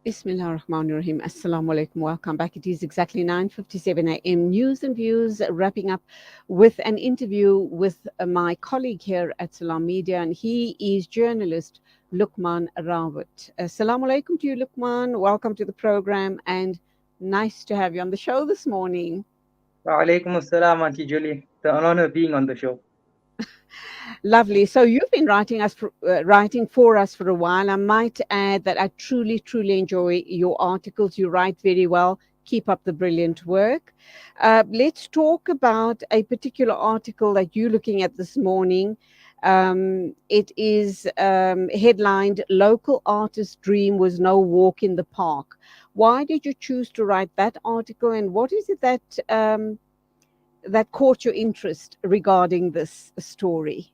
Bismillah ar-Rahman ar-Rahim. Assalamu alaikum. Welcome back. It is exactly 9:57 a.m. News and views, wrapping up with an interview with my colleague here at Salaamedia, and he is journalist Luqmaan Rawat. Assalamu alaikum to you, Luqmaan. Welcome to the program, and nice to have you on the show this morning. Wa alaikum assalam, Auntie Julie. The honor of being on the show. Lovely. So you've been writing for us for a while. I might add that I truly, truly enjoy your articles. You write very well. Keep up the brilliant work. Let's talk about a particular article that you're looking at this morning. It is headlined "Local Artist Dream Was No Walk in the Park." Why did you choose to write that article, and what is it that caught your interest regarding this story?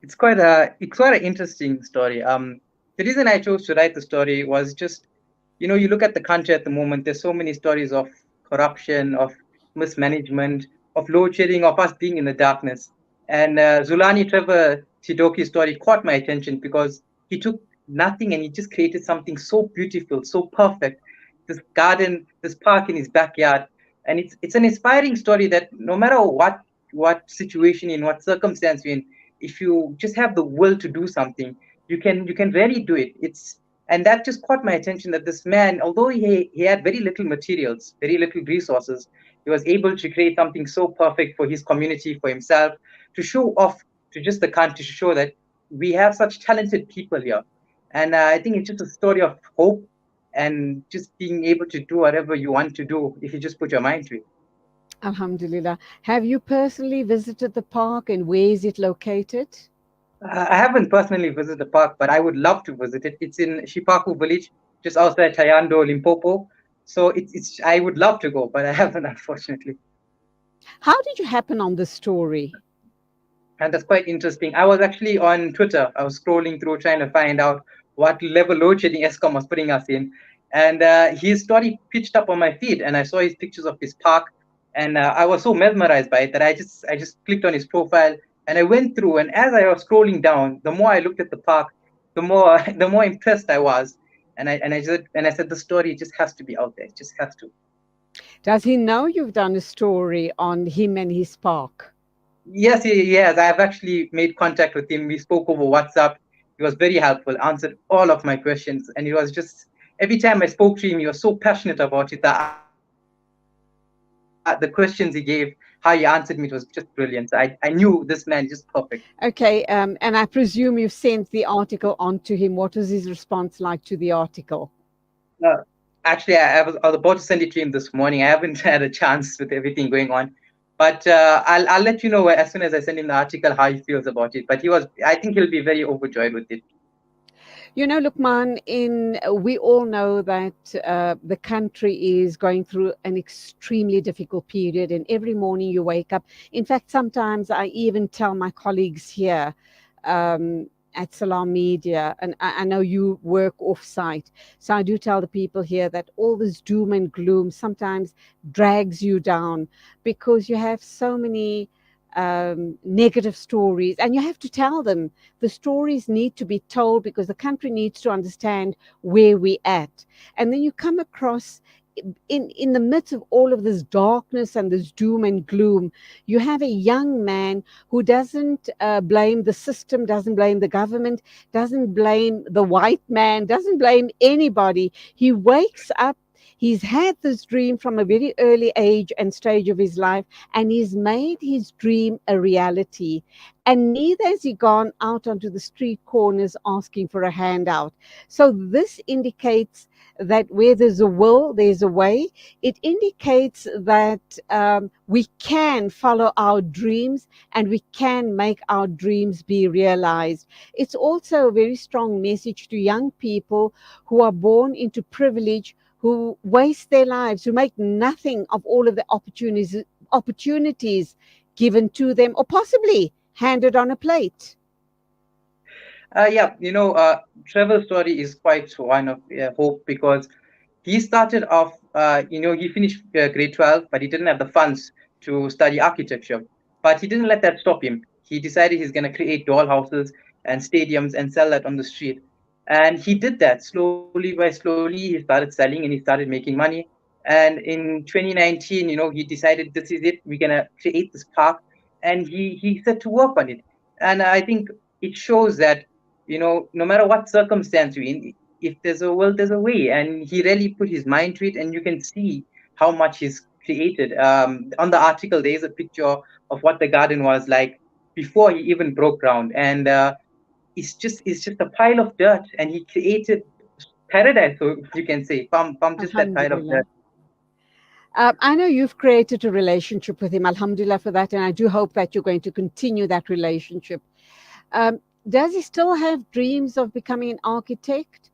It's quite an interesting story. The reason I chose to write the story was just, you look at the country at the moment. There's so many stories of corruption, of mismanagement, of load shedding, of us being in the darkness. And Zulani Trevor Sidogi's story caught my attention because he took nothing and he just created something so beautiful, so perfect. This garden, this park in his backyard, and it's an inspiring story that no matter what situation, in what circumstance you're in, if you just have the will to do something, you can really do it. And that just caught my attention, that this man, although he had very little materials, very little resources, he was able to create something so perfect for his community, for himself, to show off to just the country, to show that we have such talented people here. And I think it's just a story of hope and just being able to do whatever you want to do if you just put your mind to it. Alhamdulillah. Have you personally visited the park, and where is it located? I haven't personally visited the park, but I would love to visit it. It's in Shipaku village, just outside Tayando, Limpopo. So it's I would love to go, but I haven't, unfortunately. How did you happen on this story? And that's quite interesting. I was actually on Twitter. I was scrolling through trying to find out what level load shedding ESCOM was putting us in. And his story pitched up on my feed, and I saw his pictures of his park, and I was so mesmerized by it that I just clicked on his profile and I went through. And as I was scrolling down, the more I looked at the park, the more the more impressed I was. And I said the story just has to be out there. It just has to. Does he know you've done a story on him and his park? Yes, yes. I have actually made contact with him. We spoke over WhatsApp. He was very helpful, answered all of my questions, and it was just every time I spoke to him, he was so passionate about it that the questions he gave, how he answered me, it was just brilliant. I knew this man is just perfect. Okay, and I presume you've sent the article on to him. What was his response like to the article? Uh, Actually, I was about to send it to him this morning. I haven't had a chance with everything going on, but I'll let you know as soon as I send him the article how he feels about it. But I think he'll be very overjoyed with it. You know, Luqman, we all know that the country is going through an extremely difficult period, and every morning you wake up. In fact, sometimes I even tell my colleagues here at Salaamedia, and I know you work off-site, so I do tell the people here that all this doom and gloom sometimes drags you down because you have so many negative stories, and you have to tell them. The stories need to be told because the country needs to understand where we're at. And then you come across in the midst of all of this darkness and this doom and gloom, you have a young man who doesn't blame the system, doesn't blame the government, doesn't blame the white man, doesn't blame anybody. He wakes up. He's had this dream from a very early age and stage of his life, and he's made his dream a reality. And neither has he gone out onto the street corners asking for a handout. So this indicates that where there's a will, there's a way. It indicates that we can follow our dreams and we can make our dreams be realized. It's also a very strong message to young people who are born into privilege, who waste their lives, who make nothing of all of the opportunities given to them or possibly handed on a plate. Yeah, Trevor's story is quite one of hope because he started off, he finished grade 12, but he didn't have the funds to study architecture. But he didn't let that stop him. He decided he's going to create doll houses and stadiums and sell that on the street. And he did that slowly by slowly. He started selling and he started making money. And in 2019, he decided this is it. We're gonna create this park, and he set to work on it. And I think it shows that no matter what circumstance you're in, if there's a will, there's a way. And he really put his mind to it, and you can see how much he's created. On the article, there's a picture of what the garden was like before he even broke ground, and it's just a pile of dirt, and he created paradise, so you can say, from just that pile of Alhamdulillah. dirt. I know you've created a relationship with him, Alhamdulillah for that, and I do hope that you're going to continue that relationship. Um, does he still have dreams of becoming an architect?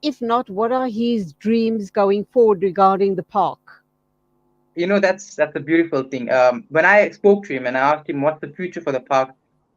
If not, what are his dreams going forward regarding the park? That's a beautiful thing. When I spoke to him and I asked him what's the future for the park,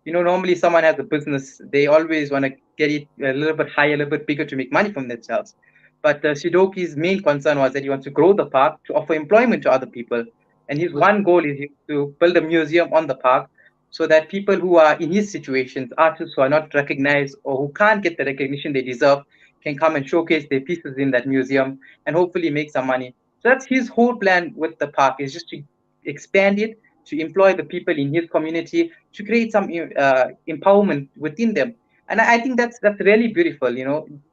normally someone has a business, they always want to get it a little bit higher, a little bit bigger to make money from themselves. But Shidoki's main concern was that he wants to grow the park to offer employment to other people. And his one goal is to build a museum on the park so that people who are in his situations, artists who are not recognized or who can't get the recognition they deserve, can come and showcase their pieces in that museum and hopefully make some money. So that's his whole plan with the park, is just to expand it, to employ the people in his community, to create some empowerment within them. And I think that's really beautiful.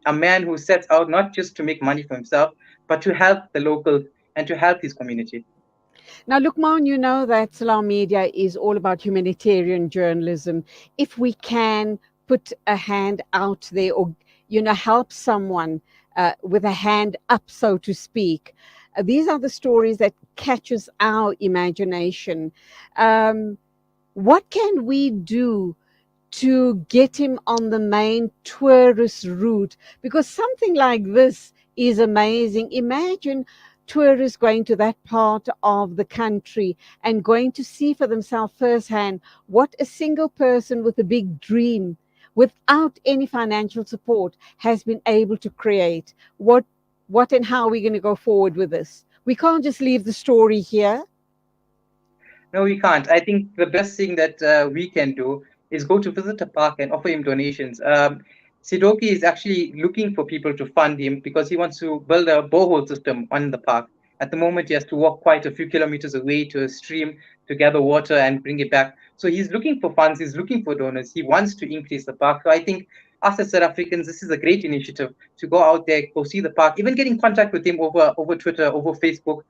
A man who sets out not just to make money for himself, but to help the locals and to help his community. Now, Luqman, you know that Salaamedia is all about humanitarian journalism. If we can put a hand out there or, help someone with a hand up, so to speak, these are the stories that catches our imagination. Um, what can we do to get him on the main tourist route? Because something like this is amazing. Imagine tourists going to that part of the country and going to see for themselves firsthand what a single person with a big dream without any financial support has been able to create. What and how are we going to go forward with this? We can't just leave the story here. No, we can't. I think the best thing that we can do is go to visit a park and offer him donations. Sidoki is actually looking for people to fund him because he wants to build a borehole system on the park. At the moment, he has to walk quite a few kilometers away to a stream to gather water and bring it back. So he's looking for funds, he's looking for donors, he wants to increase the park. So I think us as South Africans, this is a great initiative to go out there, go see the park, even get in contact with him over Twitter, over Facebook,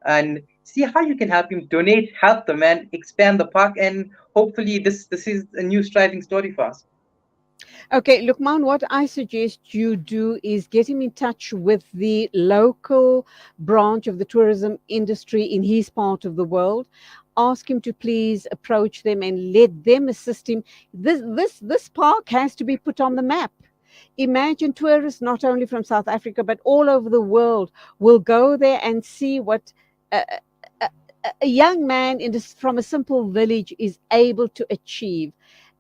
and see how you can help him donate, help the man expand the park, and hopefully this is a new striving story for us. Okay, Lukman, what I suggest you do is get him in touch with the local branch of the tourism industry in his part of the world. Ask him to please approach them and let them assist him. This park has to be put on the map. Imagine tourists not only from South Africa but all over the world will go there and see what a, a, a young man from a simple village is able to achieve.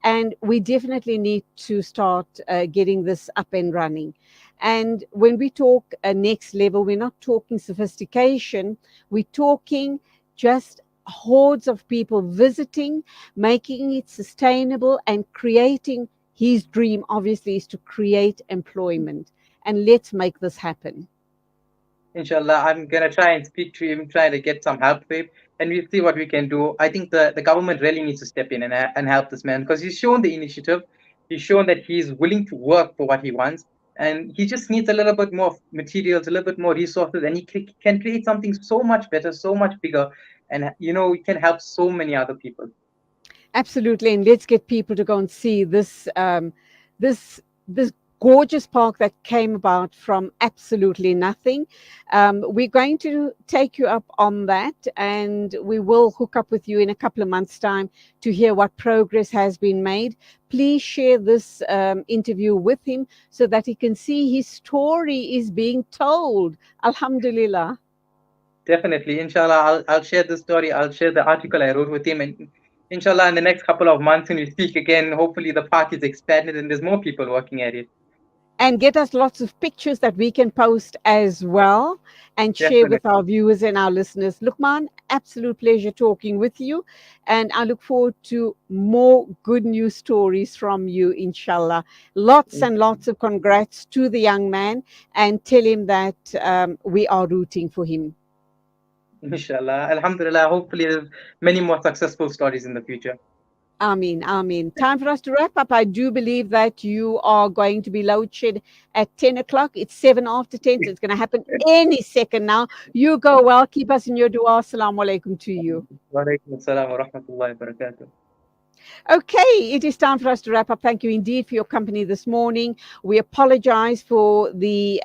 And we definitely need to start getting this up and running. And when we talk next level, we're not talking sophistication, we're talking just hordes of people visiting, making it sustainable, and creating. His dream obviously is to create employment. And let's make this happen. Inshallah, I'm gonna try and speak to him, try to get some help for him, and we'll see what we can do. I think the government really needs to step in and help this man, because he's shown the initiative, he's shown that he's willing to work for what he wants, and he just needs a little bit more materials, a little bit more resources, and he can create something so much better, so much bigger, and he can help so many other people. Absolutely, and let's get people to go and see this gorgeous park that came about from absolutely nothing. We're going to take you up on that, and we will hook up with you in a couple of months' time to hear what progress has been made. Please share this interview with him so that he can see his story is being told. Alhamdulillah. Definitely, inshallah, I'll share the story. I'll share the article I wrote with him, and inshallah, in the next couple of months when we speak again, hopefully the park is expanded and there's more people working at it. and get us lots of pictures that we can post as well and share Definitely. with our viewers and our listeners. Luqmaan, absolute pleasure talking with you. And I look forward to more good news stories from you, inshallah. Lots and lots of congrats to the young man, and tell him that we are rooting for him. Inshallah. Alhamdulillah. Hopefully, there's many more successful stories in the future. Amin, amin. Time for us to wrap up. I do believe that you are going to be load shed at 10 o'clock. It's 7 after 10, so it's going to happen any second now. You go well. Keep us in your dua. Assalamu alaikum to you. Wa alaikum assalam wa rahmatullahi wa barakatuh. Okay, it is time for us to wrap up. Thank you indeed for your company this morning. We apologize for the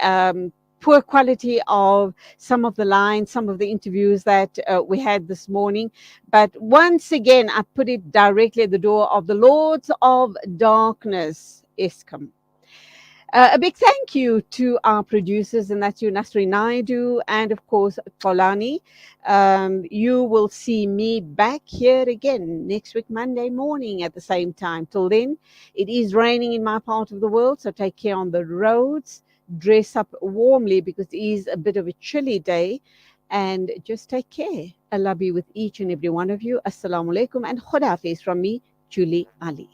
poor quality of some of the lines, some of the interviews that we had this morning. But once again, I put it directly at the door of the Lords of Darkness, ISKCON. A big thank you to our producers, and that's you, Nasri Naidu, and of course, Tolani. You will see me back here again next week, Monday morning at the same time. Till then, it is raining in my part of the world, so take care on the roads. Dress up warmly because it is a bit of a chilly day, and just take care. Allah be with each and every one of you. Assalamu alaikum and Khuda Hafiz from me, Julie Ali.